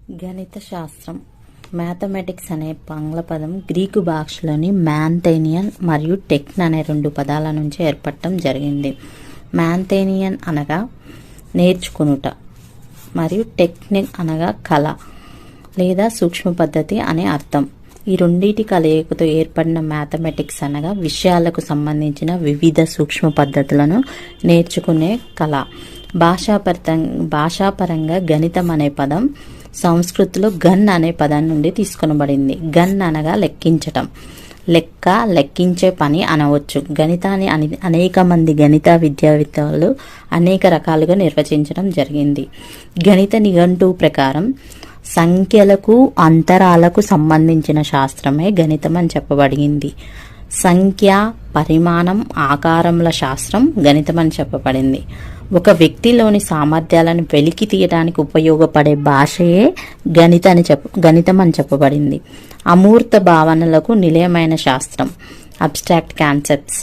గణిత శాస్త్రం మ్యాథమెటిక్స్ అనే ఆంగ్ల పదం గ్రీకు భాషలోని మ్యాథేనియన్ మరియు టెక్న్ అనే రెండు పదాల నుంచి ఏర్పడటం జరిగింది. మ్యాథేనియన్ అనగా నేర్చుకునుట మరియు టెక్నిక్ అనగా కళ లేదా సూక్ష్మ పద్ధతి అనే అర్థం. ఈ రెండింటి కలయికతో ఏర్పడిన మ్యాథమెటిక్స్ అనగా విషయాలకు సంబంధించిన వివిధ సూక్ష్మ పద్ధతులను నేర్చుకునే కళ. భాషాపరంగా గణితం అనే పదం సంస్కృతిలో గన్ అనే పదం నుండి తీసుకొనబడింది. గన్ అనగా లెక్కించటం, లెక్కించే పని అనవచ్చు. గణితాన్ని అనేక మంది గణిత విద్యావేత్తలు అనేక రకాలుగా నిర్వచించడం జరిగింది. గణిత నిఘంటువు ప్రకారం సంఖ్యలకు అంతరాలకు సంబంధించిన శాస్త్రమే గణితం అని చెప్పబడింది. సంఖ్య, పరిమాణం, ఆకారముల శాస్త్రం గణితం అని చెప్పబడింది. ఒక వ్యక్తిలోని సామర్థ్యాలను వెలికి తీయడానికి ఉపయోగపడే భాషయే గణితం అని చెప్పబడింది. అమూర్త భావనలకు నిలయమైన శాస్త్రం, అబ్స్ట్రాక్ట్ కాన్సెప్ట్స్.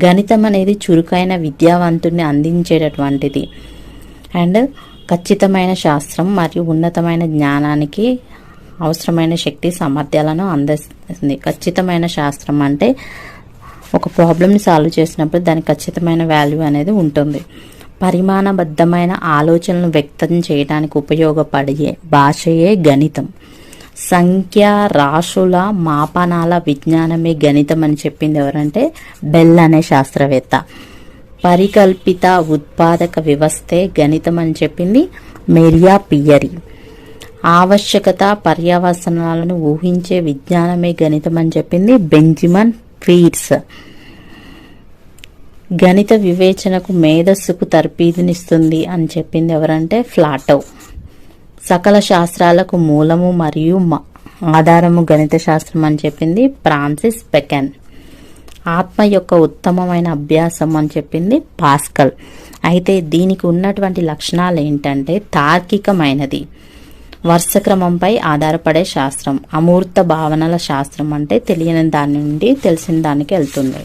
గణితం అనేది చురుకైన విద్యావంతుడిని అందించేటటువంటిది అండ్ ఖచ్చితమైన శాస్త్రం మరియు ఉన్నతమైన జ్ఞానానికి అవసరమైన శక్తి సామర్థ్యాలను అందిస్తుంది. ఖచ్చితమైన శాస్త్రం అంటే ఒక ప్రాబ్లమ్ని సాల్వ్ చేసినప్పుడు దానికి ఖచ్చితమైన వాల్యూ అనేది ఉంటుంది. పరిమాణబద్ధమైన ఆలోచనలు వ్యక్తం చేయడానికి ఉపయోగపడే భాషయే గణితం. సంఖ్య, రాశుల, మాపనాల విజ్ఞానమే గణితం అని చెప్పింది ఎవరంటే బెల్ అనే శాస్త్రవేత్త. పరికల్పిత ఉత్పాదక వ్యవస్థే గణితం అని చెప్పింది మేరియా పియరీ. ఆవశ్యకత, పర్యవసనాలను ఊహించే విజ్ఞానమే గణితం అని చెప్పింది బెంజమిన్ ఫీర్స్. గణిత వివేచనకు మేధస్సుకు తర్ఫీదునిస్తుంది అని చెప్పింది ఎవరంటే ప్లాటో. సకల శాస్త్రాలకు మూలము మరియు ఆధారము గణిత శాస్త్రం అని చెప్పింది ఫ్రాన్సిస్ బెకన్. ఆత్మ యొక్క ఉత్తమమైన అభ్యాసం అని చెప్పింది పాస్కల్. అయితే దీనికి ఉన్నటువంటి లక్షణాలు ఏంటంటే తార్కికమైనది, వరుస క్రమంపై ఆధారపడే శాస్త్రం. అమూర్త భావనల శాస్త్రం అంటే తెలియని దాని నుండి తెలిసిన దానికి వెళ్తుంది.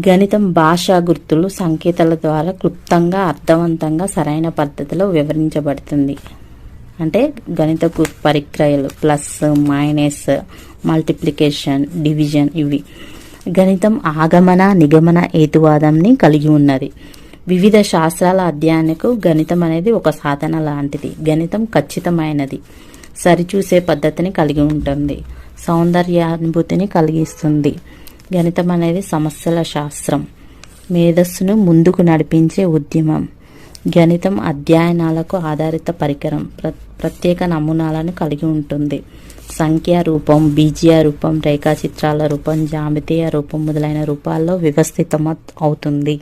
గణితం భాషా గుర్తులు, సంకేతాల ద్వారా క్లుప్తంగా, అర్థవంతంగా, సరైన పద్ధతిలో వివరించబడుతుంది. అంటే గణిత పరిక్రియలు ప్లస్, మైనస్, మల్టిప్లికేషన్, డివిజన్ ఇవి. గణితం ఆగమన, నిగమన, హేతువాదంని కలిగి ఉన్నది. వివిధ శాస్త్రాల అధ్యయనకు గణితం అనేది ఒక సాధన లాంటిది. గణితం ఖచ్చితమైనది, సరిచూసే పద్ధతిని కలిగి ఉంటుంది, సౌందర్యానుభూతిని కలిగిస్తుంది. గణితం అనేది సమస్యల శాస్త్రం, మేధస్సును ముందుకు నడిపించే ఉద్యమం. గణితం అధ్యయనాలకు ఆధారిత పరికరం, ప్రత్యేక నమూనాలను కలిగి ఉంటుంది. సంఖ్యా రూపం, బీజీయ రూపం, రేఖాచిత్రాల రూపం, జామితీయ రూపం మొదలైన రూపాల్లో వ్యవస్థితం అవుతుంది.